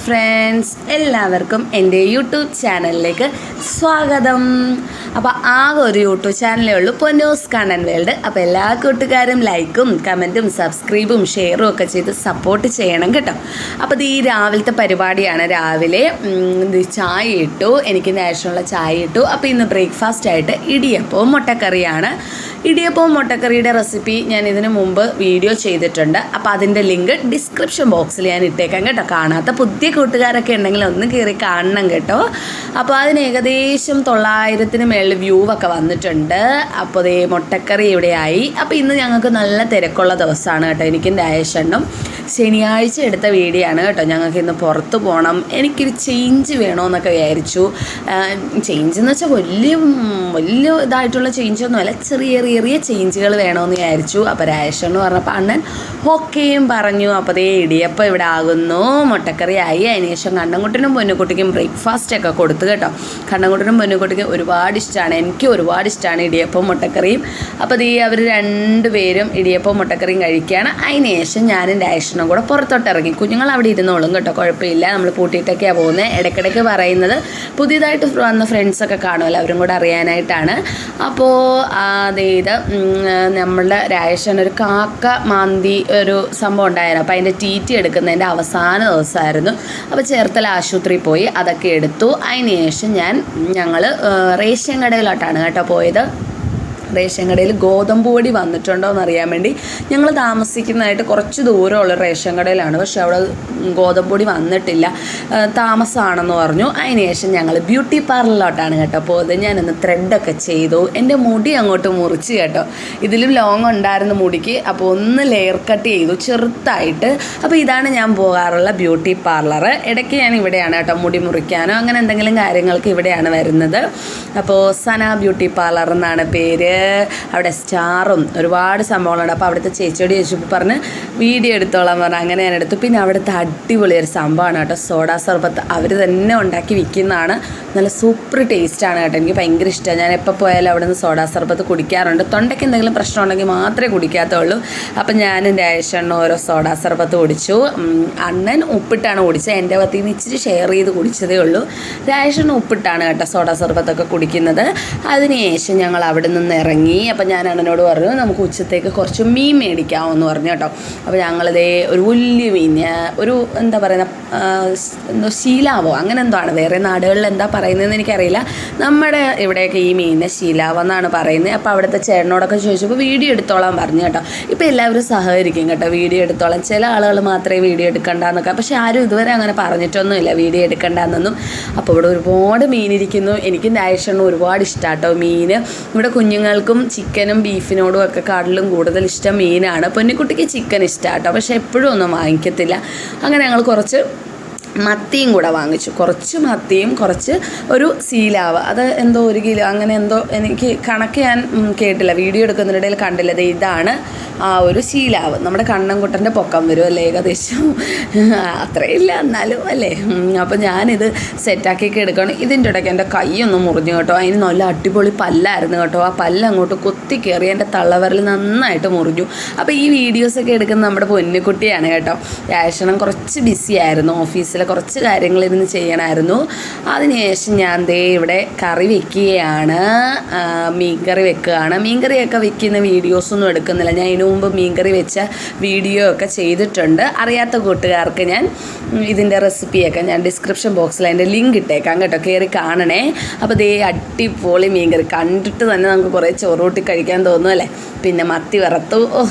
Friends, എല്ലാവർക്കും എൻ്റെ YouTube ചാനലിലേക്ക് സ്വാഗതം. അപ്പോൾ ആകെ ഒരു യൂട്യൂബ് ചാനലേ ഉള്ളൂ, പൊന്നൂസ് കണ്ണൻ വേൾഡ്. അപ്പോൾ എല്ലാ കൂട്ടുകാരും ലൈക്കും കമൻറ്റും സബ്സ്ക്രൈബും ഷെയറും ഒക്കെ ചെയ്ത് സപ്പോർട്ട് ചെയ്യണം കേട്ടോ. അപ്പോൾ ഈ രാവിലത്തെ പരിപാടിയാണ്. രാവിലെ ചായ ഇട്ടു, എനിക്ക് നേഷനുള്ള ചായ ഇട്ടു. അപ്പോൾ ഇന്ന് ബ്രേക്ക്ഫാസ്റ്റ് ആയിട്ട് ഇടിയപ്പവും മുട്ടക്കറിയാണ്. ഇടിയപ്പവും മുട്ടക്കറിയുടെ റെസിപ്പി ഞാൻ ഇതിനു മുമ്പ് വീഡിയോ ചെയ്തിട്ടുണ്ട്. അപ്പോൾ അതിൻ്റെ ലിങ്ക് ഡിസ്ക്രിപ്ഷൻ ബോക്സിൽ ഞാൻ ഇട്ടേക്കാം കേട്ടോ. കാണാത്ത പുതിയ കൂട്ടുകാരൊക്കെ ഉണ്ടെങ്കിൽ ഒന്ന് കയറി കാണണം കേട്ടോ. അപ്പോൾ അതിന് ഏകദേശം 900-ന് മേളിൽ വ്യൂ ഒക്കെ വന്നിട്ടുണ്ട്. അപ്പോൾ ദേ മുട്ടക്കറി ഇവിടെയായി. അപ്പോൾ ഇന്ന് ഞങ്ങൾക്ക് നല്ല തിരക്കുള്ള ദിവസമാണ് കേട്ടോ. എനിക്കും രാജേഷണ്ണും ശനിയാഴ്ച എടുത്ത വീഡിയോ ആണ് കേട്ടോ. ഞങ്ങൾക്ക് ഇന്ന് പുറത്ത് പോകണം, എനിക്കൊരു ചേഞ്ച് വേണമെന്നൊക്കെ വിചാരിച്ചു. ചേഞ്ച് എന്ന് വെച്ചാൽ വലിയ ഇതായിട്ടുള്ള ചേഞ്ചൊന്നുമല്ല, ചെറിയ ചേഞ്ചുകൾ വേണമെന്ന് വിചാരിച്ചു. അപ്പോൾ രാജേഷണ്ണു പറഞ്ഞപ്പോൾ അണ്ണൻ ഓക്കെയും പറഞ്ഞു. അപ്പോൾ ദേ ഇടിയപ്പം ഇവിടെ ആകുന്നു, മുട്ടക്കറി ആയി. അതിനുശേഷം കണ്ണൻകുട്ടനും പൊന്നുകുട്ടിക്കും ബ്രേക്ക്ഫാസ്റ്റൊക്കെ കൊടുത്തു കേട്ടോ. കണ്ണൻകുട്ടനും പൊന്നുകുട്ടിക്കും ഒരുപാട് ഇഷ്ടമാണ്, എനിക്ക് ഒരുപാട് ഇഷ്ടമാണ് ഇടിയപ്പം മുട്ടക്കറിയും. അപ്പോൾ ദേ അവർ രണ്ടുപേരും ഇടിയപ്പം മുട്ടക്കറിയും കഴിക്കുകയാണ്. അതിനുശേഷം ഞാനും രാജേഷനും കൂടെ പുറത്തോട്ട് ഇറങ്ങി. കുഞ്ഞുങ്ങൾ അവിടെ ഇരുന്നോളും കേട്ടോ, കുഴപ്പമില്ല. നമ്മൾ പൂട്ടിയിട്ടൊക്കെയാണ് പോകുന്നത്. ഇടയ്ക്കിടയ്ക്ക് പറയുന്നത് പുതിയതായിട്ട് വന്ന ഫ്രണ്ട്സൊക്കെ കാണുമല്ലോ, അവരും കൂടെ അറിയാനായിട്ടാണ്. അപ്പോൾ ഇത് നമ്മളുടെ രാജേഷൻ ഒരു കാക്ക മാന്തി ഒരു സംഭവം ഉണ്ടായിരുന്നു. അപ്പോൾ അതിൻ്റെ TT എടുക്കുന്നതിൻ്റെ അവസാന ദിവസമായിരുന്നു. അപ്പോൾ ചേർത്തല ആശുപത്രിയിൽ പോയി അതൊക്കെ എടുത്തു. അതിനുശേഷം ഞങ്ങൾ റേഷൻ കടയിലോട്ടാണ് കേട്ടോ പോയത്. റേഷൻ കടയിൽ ഗോതമ്പ് പൊടി വന്നിട്ടുണ്ടോ എന്നറിയാൻ വേണ്ടി ഞങ്ങൾ താമസിക്കുന്നതായിട്ട് കുറച്ച് ദൂരമുള്ള റേഷൻ കടയിലാണ്. പക്ഷെ അവിടെ ഗോതമ്പ് പൊടി വന്നിട്ടില്ല, താമസമാണെന്ന് പറഞ്ഞു. അതിനുശേഷം ഞങ്ങൾ ബ്യൂട്ടി പാർലറിലോട്ടാണ് കേട്ടോ പോയത്. ഞാനൊന്ന് ത്രെഡൊക്കെ ചെയ്തു, എൻ്റെ മുടി അങ്ങോട്ട് മുറിച്ച് കേട്ടോ. ഇതിലും ലോങ് ഉണ്ടായിരുന്നു മുടിക്ക്, അപ്പോൾ ഒന്ന് ലെയർ കട്ട് ചെയ്തു ചെറുതായിട്ട്. അപ്പോൾ ഇതാണ് ഞാൻ പോകാറുള്ള ബ്യൂട്ടി പാർലർ. ഇടയ്ക്ക് ഞാൻ ഇവിടെയാണ് കേട്ടോ മുടി മുറിക്കാനോ അങ്ങനെ എന്തെങ്കിലും കാര്യങ്ങൾക്ക് ഇവിടെയാണ് വരുന്നത്. അപ്പോൾ സന ബ്യൂട്ടി പാർലർ എന്നാണ് പേര്. അവിടെ സ്റ്റാറും ഒരുപാട് സംഭവങ്ങളുണ്ട്. അപ്പോൾ അവിടുത്തെ ചേച്ചിയോട് ചോദിച്ചപ്പോൾ പറഞ്ഞ് വീഡിയോ എടുത്തോളാൻ പറഞ്ഞു. അങ്ങനെ ഞാൻ എടുത്തു. പിന്നെ അവിടുത്തെ അടിപൊളിയൊരു സംഭവമാണ് കേട്ടോ, സോഡാ സർബത്ത് അവർ തന്നെ ഉണ്ടാക്കി വിൽക്കുന്നതാണ്. നല്ല സൂപ്പർ ടേസ്റ്റാണ് കേട്ടോ, എനിക്ക് ഭയങ്കര ഇഷ്ടമാണ്. ഞാൻ എപ്പോൾ പോയാലും അവിടെ നിന്ന് സോഡാ സർബത്ത് കുടിക്കാറുണ്ട്. തൊണ്ടയ്ക്ക് എന്തെങ്കിലും പ്രശ്നം ഉണ്ടെങ്കിൽ മാത്രമേ കുടിക്കാത്തുള്ളൂ. അപ്പം ഞാനും രാജേഷണ്ണും ഓരോ സോഡാ സർബത്ത് കുടിച്ചു. അണ്ണൻ ഉപ്പിട്ടാണ് കുടിച്ചത്, എൻ്റെ പത്തിൽ നിന്ന് ഇച്ചിരി ഷെയർ ചെയ്ത് കുടിച്ചതേ ഉള്ളൂ. രാജേഷണ്ണൻ ഉപ്പിട്ടാണ് കേട്ടോ സോഡാ സർബത്തൊക്കെ കുടിക്കുന്നത്. അതിനുശേഷം ഞങ്ങൾ അവിടെ നിന്ന് ഇറങ്ങി. അപ്പം ഞാൻ അണ്ണനോട് പറഞ്ഞു നമുക്ക് ഉച്ചത്തേക്ക് കുറച്ച് മീൻ മേടിക്കാമെന്ന് പറഞ്ഞു കേട്ടോ. അപ്പോൾ ഞങ്ങളിതേ ഒരു വലിയ മീൻ, ഒരു എന്താ പറയുന്ന എന്തോ ശീലാവോ അങ്ങനെ എന്തോ ആണ്, വേറെ നാടുകളിൽ എന്താ പറയുന്നതെന്ന് എനിക്കറിയില്ല. നമ്മുടെ ഇവിടെയൊക്കെ ഈ മീനിനെ ശീലാവോ എന്നാണ് പറയുന്നത്. അപ്പോൾ അവിടുത്തെ ചേട്ടനോടൊക്കെ ചോദിച്ചപ്പോൾ വീഡിയോ എടുത്തോളാൻ പറഞ്ഞു കേട്ടോ. ഇപ്പോൾ എല്ലാവരും സഹകരിക്കും കേട്ടോ, വീഡിയോ എടുത്തോളാം. ചില ആളുകൾ മാത്രമേ വീഡിയോ എടുക്കണ്ടെന്നൊക്കെ, പക്ഷേ ആരും ഇതുവരെ അങ്ങനെ പറഞ്ഞിട്ടൊന്നുമില്ല വീഡിയോ എടുക്കണ്ടെന്നൊന്നും. അപ്പോൾ ഇവിടെ ഒരുപാട് മീനിരിക്കുന്നു. എനിക്കും രാജേഷണ്ണും ഒരുപാട് ഇഷ്ടമാട്ടോ മീൻ. ഇവിടെ കുഞ്ഞുങ്ങൾക്കും ചിക്കനും ബീഫിനോടും ഒക്കെ കാട്ടിലും കൂടുതൽ ഇഷ്ടം മീനാണ്. പൊന്നിക്കുട്ടിക്ക് ചിക്കൻ ഇഷ്ടമാട്ടോ, പക്ഷേ എപ്പോഴും ഒന്നും വാങ്ങിക്കത്തില്ല. അങ്ങനെ ഞങ്ങൾ കുറച്ച് മത്തിയും കൂടെ വാങ്ങിച്ചു. കുറച്ച് മത്തിയും കുറച്ച് ഒരു ശീലാവ്, അത് എന്തോ 1 കിലോ അങ്ങനെ എന്തോ, എനിക്ക് കണക്ക് ഞാൻ കേട്ടില്ല, വീഡിയോ എടുക്കുന്നതിനിടയിൽ കണ്ടില്ല. ഇതാണ് ആ ഒരു ശീലാവ്. നമ്മുടെ കണ്ണൻകുട്ടൻ്റെ പൊക്കം വരും അല്ലേ, ഏകദേശം അത്രയില്ല എന്നാലും അല്ലേ. അപ്പോൾ ഞാനിത് സെറ്റാക്കിയൊക്കെ എടുക്കണം. ഇതിൻ്റെ ഇടയ്ക്ക് എൻ്റെ കൈയൊന്നും മുറിഞ്ഞു കേട്ടോ. അതിന് നല്ല അടിപൊളി പല്ലായിരുന്നു കേട്ടോ. ആ പല്ല് അങ്ങോട്ട് കൊത്തി കയറി എൻ്റെ തള്ളവരൽ നന്നായിട്ട് മുറിഞ്ഞു. അപ്പോൾ ഈ വീഡിയോസൊക്കെ എടുക്കുന്നത് നമ്മുടെ പൊന്നുകുട്ടിയാണ് കേട്ടോ. രാജേഷണ്ണൻ കുറച്ച് ബിസി ആയിരുന്നു, ഓഫീസിൽ കുറച്ച് കാര്യങ്ങളിരുന്ന് ചെയ്യണമായിരുന്നു. അതിനുശേഷം ഞാൻ ദേ ഇവിടെ കറി വെക്കുകയാണ്, മീൻകറി വെക്കുകയാണ്. മീൻകറിയൊക്കെ വെക്കുന്ന വീഡിയോസൊന്നും എടുക്കുന്നില്ല. ഞാൻ ഇതിനു മുമ്പ് മീൻകറി വെച്ച വീഡിയോ ഒക്കെ ചെയ്തിട്ടുണ്ട്. അറിയാത്ത കൂട്ടുകാർക്ക് ഞാൻ ഇതിൻ്റെ റെസിപ്പിയൊക്കെ ഞാൻ ഡിസ്ക്രിപ്ഷൻ ബോക്സിൽ അതിൻ്റെ ലിങ്ക് ഇട്ടേക്കാം കേട്ടോ, കയറി കാണണേ. അപ്പോൾ ദേ അടിപൊളി മീൻകറി, കണ്ടിട്ട് തന്നെ നമുക്ക് കുറേ ചോറ് കൂട്ടി കഴിക്കാൻ തോന്നും അല്ലേ. പിന്നെ മത്തി വറുത്തു,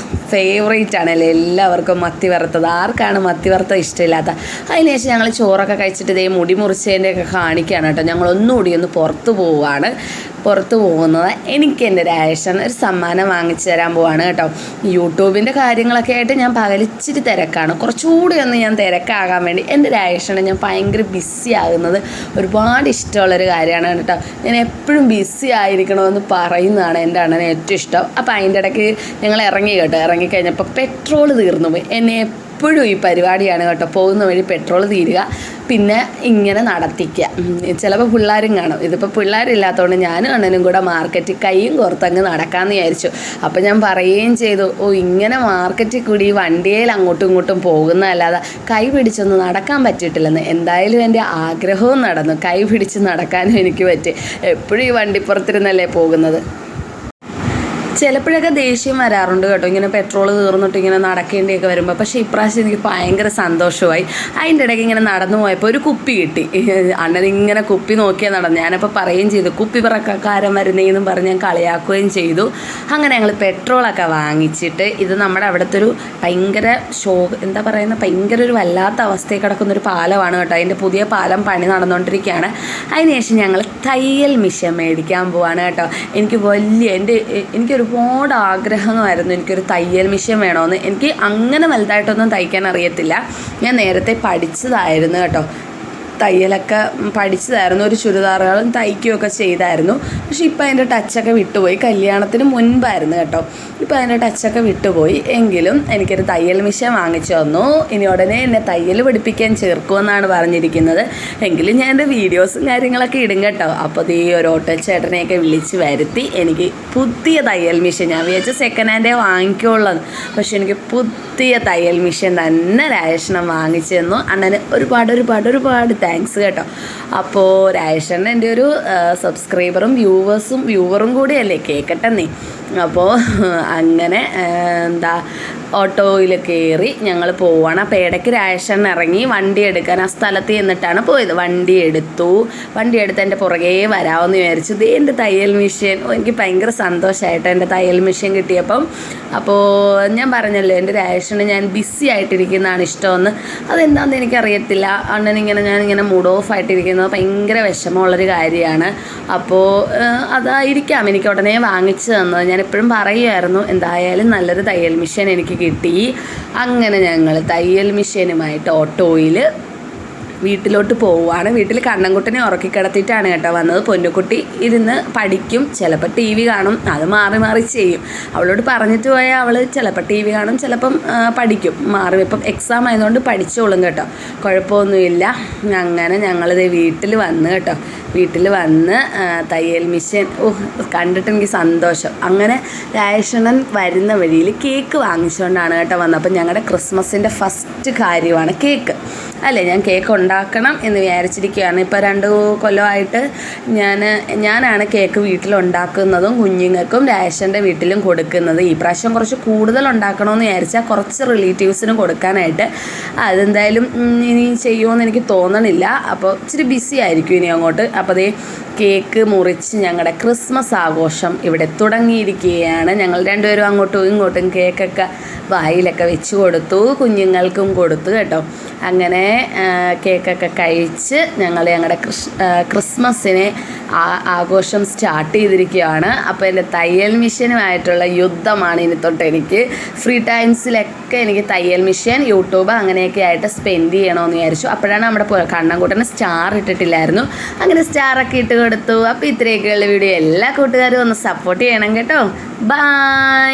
ഫേവറേറ്റ് ആണല്ലേ എല്ലാവർക്കും മത്തി വറുത്തത്. ആർക്കാണ് മത്തി വറുത്തത് ഇഷ്ടമില്ലാത്ത. അതിനുശേഷം ഞങ്ങൾ ചോറൊക്കെ കഴിച്ചിട്ട് ഇതേ മുടി മുറിച്ചതിൻ്റെയൊക്കെ കാണിക്കുകയാണ് കേട്ടോ. ഞങ്ങൾ ഒന്നുകൂടി ഒന്ന് പുറത്ത് പോകുന്നത്. എനിക്ക് എൻ്റെ രാജേഷൻ ഒരു സമ്മാനം വാങ്ങിച്ചു തരാൻ പോവാണ് കേട്ടോ. യൂട്യൂബിൻ്റെ കാര്യങ്ങളൊക്കെ ആയിട്ട് ഞാൻ പകലിച്ചിരി തിരക്കാണ്. കുറച്ചുകൂടി ഒന്ന് ഞാൻ തിരക്കാകാൻ വേണ്ടി എൻ്റെ രാജേഷനെ ഞാൻ ഭയങ്കര ബിസി ആകുന്നത് ഒരുപാട് ഇഷ്ടമുള്ളൊരു കാര്യമാണ് കേട്ടോ. ഞാൻ എപ്പോഴും ബിസി ആയിരിക്കണമെന്ന് പറയുന്നതാണ് എൻ്റെ അണ്ണന് ഏറ്റവും ഇഷ്ടം. അപ്പോൾ അതിൻ്റെ ഇടയ്ക്ക് ഞങ്ങൾ ഇറങ്ങി കേട്ടോ. ഇറങ്ങിക്കഴിഞ്ഞപ്പോൾ പെട്രോൾ തീർന്നു പോയി. എന്നെ എപ്പോഴും ഈ പരിപാടിയാണ് കേട്ടോ. പോകുന്ന വഴി പെട്രോൾ തീരുക, പിന്നെ ഇങ്ങനെ നടത്തിക്കുക. ചിലപ്പോൾ പിള്ളേരും കാണും. ഇതിപ്പോൾ പിള്ളേരില്ലാത്തതുകൊണ്ട് ഞാനും അണ്ണനും കൂടെ മാർക്കറ്റിൽ കൈയും കോർത്തങ്ങ് നടക്കാമെന്ന് വിചാരിച്ചു. അപ്പോൾ ഞാൻ പറയുകയും ചെയ്തു, ഇങ്ങനെ മാർക്കറ്റിൽ കൂടി വണ്ടിയിൽ അങ്ങോട്ടും ഇങ്ങോട്ടും പോകുന്നതല്ലാതെ കൈ പിടിച്ചൊന്നും നടക്കാൻ പറ്റിയിട്ടില്ലെന്ന്. എന്തായാലും എൻ്റെ ആഗ്രഹവും നടന്നു, കൈ പിടിച്ച് നടക്കാനും എനിക്ക് പറ്റി. എപ്പോഴും ഈ വണ്ടിപ്പുറത്തിരുന്നല്ലേ പോകുന്നത്. ചിലപ്പോഴൊക്കെ ദേഷ്യം വരാറുണ്ട് കേട്ടോ, ഇങ്ങനെ പെട്രോൾ തീർന്നിട്ട് ഇങ്ങനെ നടക്കേണ്ടിയൊക്കെ വരുമ്പോൾ. പക്ഷേ ഇപ്രാവശ്യം എനിക്ക് ഭയങ്കര സന്തോഷമായി. അതിൻ്റെ ഇടയ്ക്ക് ഇങ്ങനെ നടന്നു പോയപ്പോൾ ഒരു കുപ്പി കിട്ടി. അണ്ണൻ ഇങ്ങനെ കുപ്പി നോക്കിയാൽ നടന്നു. ഞാനപ്പോൾ പറയുകയും ചെയ്തു, കുപ്പി പിറക്കാരൻ വരുന്നതെന്നും പറഞ്ഞ് ഞാൻ കളിയാക്കുകയും ചെയ്തു. അങ്ങനെ ഞങ്ങൾ പെട്രോളൊക്കെ വാങ്ങിച്ചിട്ട്, ഇത് നമ്മുടെ അവിടുത്തെ ഒരു ഭയങ്കര എന്താ പറയുന്ന, ഭയങ്കര ഒരു വല്ലാത്ത അവസ്ഥയിൽ കിടക്കുന്നൊരു പാലമാണ് കേട്ടോ. അതിൻ്റെ പുതിയ പാലം പണി നടന്നുകൊണ്ടിരിക്കുകയാണ്. അതിനുശേഷം ഞങ്ങൾ തയ്യൽ മിഷൻ മേടിക്കാൻ പോവാണ് കേട്ടോ. എനിക്കൊരു ഒരുപാട് ആഗ്രഹമായിരുന്നു എനിക്കൊരു തയ്യൽ മിഷൻ വേണമെന്ന്. എനിക്ക് അങ്ങനെ വലുതായിട്ടൊന്നും തയ്ക്കാൻ അറിയത്തില്ല. ഞാൻ നേരത്തെ പഠിച്ചതായിരുന്നു കേട്ടോ, തയ്യലൊക്കെ പഠിച്ചതായിരുന്നു. ഒരു ചുരിദാറുകളും തയ്ക്കുകയൊക്കെ ചെയ്തായിരുന്നു. പക്ഷേ ഇപ്പോൾ അതിൻ്റെ ടച്ചൊക്കെ വിട്ടുപോയി. കല്യാണത്തിന് മുൻപായിരുന്നു കേട്ടോ. ഇപ്പോൾ അതിൻ്റെ ടച്ചൊക്കെ വിട്ടുപോയി. എങ്കിലും എനിക്കൊരു തയ്യൽ മിഷൻ വാങ്ങിച്ചു തന്നു. ഇനി ഉടനെ എന്നെ തയ്യൽ പഠിപ്പിക്കാൻ ചേർക്കുമെന്നാണ് പറഞ്ഞിരിക്കുന്നത്. എങ്കിലും ഞാൻ എൻ്റെ വീഡിയോസും കാര്യങ്ങളൊക്കെ ഇടും കേട്ടോ. അപ്പോൾ ഈ ഒരു ഓട്ടോ ചേട്ടനെയൊക്കെ വിളിച്ച് വരുത്തി എനിക്ക് പുതിയ തയ്യൽ മിഷൻ, ഞാൻ വിചാരിച്ച സെക്കൻഡ് ഹാൻഡേ വാങ്ങിക്കുള്ളൂ, പക്ഷേ എനിക്ക് പുതിയ തയ്യൽ മിഷൻ തന്നെ രാജേഷണം വാങ്ങിച്ചു തന്നു. അണ്ണന് ഒരുപാട് താങ്ക്സ് കേട്ടോ. അപ്പോൾ രാജേഷണ്ണൻ എൻ്റെ ഒരു സബ്സ്ക്രൈബറും വ്യൂവറും കൂടിയല്ലേ, കേൾക്കട്ടെന്നേ. അപ്പോൾ അങ്ങനെ ഓട്ടോയിൽ കയറി ഞങ്ങൾ പോവാണ്. അപ്പോൾ ഇടയ്ക്ക് രാജേഷണ്ണൻ ഇറങ്ങി വണ്ടി എടുക്കാൻ ആ സ്ഥലത്ത് ചെന്നിട്ടാണ് പോയത്. വണ്ടി എടുത്ത് എൻ്റെ പുറകെ വരാമെന്ന് വിചാരിച്ചു. ഇത് എൻ്റെ തയ്യൽ മിഷൻ, എനിക്ക് ഭയങ്കര സന്തോഷമായിട്ട് എൻ്റെ തയ്യൽ മിഷൻ കിട്ടിയപ്പം. അപ്പോൾ ഞാൻ പറഞ്ഞല്ലോ, എൻ്റെ രാജേഷന് ഞാൻ ബിസി ആയിട്ടിരിക്കുന്നതാണ് ഇഷ്ടമെന്ന്. അതെന്താണെന്ന് എനിക്കറിയത്തില്ല. അണ്ണനിങ്ങനെ ഞാനിങ്ങനെ മൂഡ് ഓഫ് ആയിട്ടിരിക്കുന്നത് ഭയങ്കര വിഷമമുള്ളൊരു കാര്യമാണ്. അപ്പോൾ അതായിരിക്കാം എനിക്ക് ഉടനെ വാങ്ങിച്ചു തന്നത്. ഞാൻ എപ്പോഴും പറയുമായിരുന്നു, എന്തായാലും നല്ലൊരു തയ്യൽ മിഷൻ എനിക്ക് കിട്ടി. അങ്ങനെ ഞങ്ങൾ തയ്യൽ മിഷനുമായിട്ട് ഓട്ടോയിൽ വീട്ടിലോട്ട് പോവുകയാണ്. വീട്ടിൽ കണ്ണൻകുട്ടനെ ഉറക്കി കിടത്തിയിട്ടാണ് കേട്ടോ വന്നത്. പൊന്നുകുട്ടി ഇരുന്ന് പഠിക്കും, ചിലപ്പോൾ ടി വി കാണും, അത് മാറി ചെയ്യും. അവളോട് പറഞ്ഞിട്ട് പോയാൽ അവൾ ചിലപ്പോൾ ടി വി കാണും, ചിലപ്പം പഠിക്കും, ഇപ്പം എക്സാം ആയതുകൊണ്ട് പഠിച്ചോളും കേട്ടോ, കുഴപ്പമൊന്നുമില്ല. അങ്ങനെ ഞങ്ങളിത് വീട്ടിൽ വന്ന് കേട്ടോ. വീട്ടിൽ വന്ന് തയ്യൽ മിഷൻ കണ്ടിട്ട് എനിക്ക് സന്തോഷം. അങ്ങനെ രാജേഷണ്ണൻ വരുന്ന വഴിയിൽ കേക്ക് വാങ്ങിച്ചുകൊണ്ടാണ് കേട്ടോ വന്നത്. അപ്പം ഞങ്ങളുടെ ക്രിസ്മസിൻ്റെ ഫസ്റ്റ് കാര്യമാണ് കേക്ക് അല്ലേ. ഞാൻ കേക്ക് ഉണ്ടാക്കണം എന്ന് വിചാരിച്ചിരിക്കുകയാണ്. ഇപ്പോൾ 2 കൊല്ലമായിട്ട് ഞാനാണ് കേക്ക് വീട്ടിലുണ്ടാക്കുന്നതും കുഞ്ഞുങ്ങൾക്കും രാജേഷൻ്റെ വീട്ടിലും കൊടുക്കുന്നത്. ഈ പ്രാവശ്യം കുറച്ച് കൂടുതൽ ഉണ്ടാക്കണമെന്ന് വിചാരിച്ചാൽ കുറച്ച് റിലേറ്റീവ്സിന് കൊടുക്കാനായിട്ട്. അതെന്തായാലും ഇനി ചെയ്യുമെന്ന് എനിക്ക് തോന്നണില്ല. അപ്പോൾ ഇച്ചിരി ബിസി ആയിരിക്കും ഇനി അങ്ങോട്ട്. അപ്പോൾ അതേ കേക്ക് മുറിച്ച് ഞങ്ങളുടെ ക്രിസ്മസ് ആഘോഷം ഇവിടെ തുടങ്ങിയിരിക്കുകയാണ്. ഞങ്ങൾ രണ്ടുപേരും അങ്ങോട്ടും ഇങ്ങോട്ടും കേക്കൊക്കെ വായിലൊക്കെ വെച്ച് കൊടുത്തു, കുഞ്ഞുങ്ങൾക്കും കൊടുത്തു കേട്ടോ. അങ്ങനെ കേക്കൊക്കെ കഴിച്ച് ഞങ്ങളുടെ ക്രിസ്മസിനെ ആഘോഷം സ്റ്റാർട്ട് ചെയ്തിരിക്കുകയാണ്. അപ്പോൾ എൻ്റെ തയ്യൽ മിഷനുമായിട്ടുള്ള യുദ്ധമാണ് ഇനി തൊട്ട്. എനിക്ക് ഫ്രീ ടൈംസിലൊക്കെ എനിക്ക് തയ്യൽ മിഷൻ, യൂട്യൂബ് അങ്ങനെയൊക്കെ ആയിട്ട് സ്പെൻഡ് ചെയ്യണമെന്ന് വിചാരിച്ചു. അപ്പോഴാണ് നമ്മുടെ കണ്ണൻകുട്ടന് സ്റ്റാർ ഇട്ടിട്ടില്ലായിരുന്നു, അങ്ങനെ സ്റ്റാറൊക്കെ ഇട്ട് കൊടുത്തു. അപ്പോൾ ഇത്രയൊക്കെയുള്ള വീഡിയോ എല്ലാ കൂട്ടുകാരും ഒന്ന് സപ്പോർട്ട് ചെയ്യണം കേട്ടോ. ബൈ.